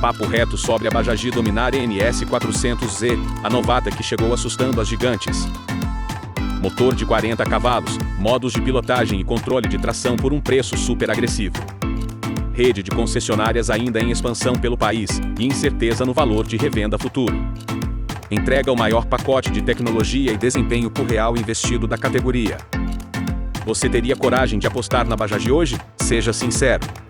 Papo reto sobre a Bajaj Dominar NS 400Z, a novata que chegou assustando as gigantes. Motor de 40 cavalos, modos de pilotagem e controle de tração por um preço super agressivo. Rede de concessionárias ainda em expansão pelo país e incerteza no valor de revenda futuro. Entrega o maior pacote de tecnologia e desempenho por real investido da categoria. Você teria coragem de apostar na Bajaj hoje? Seja sincero.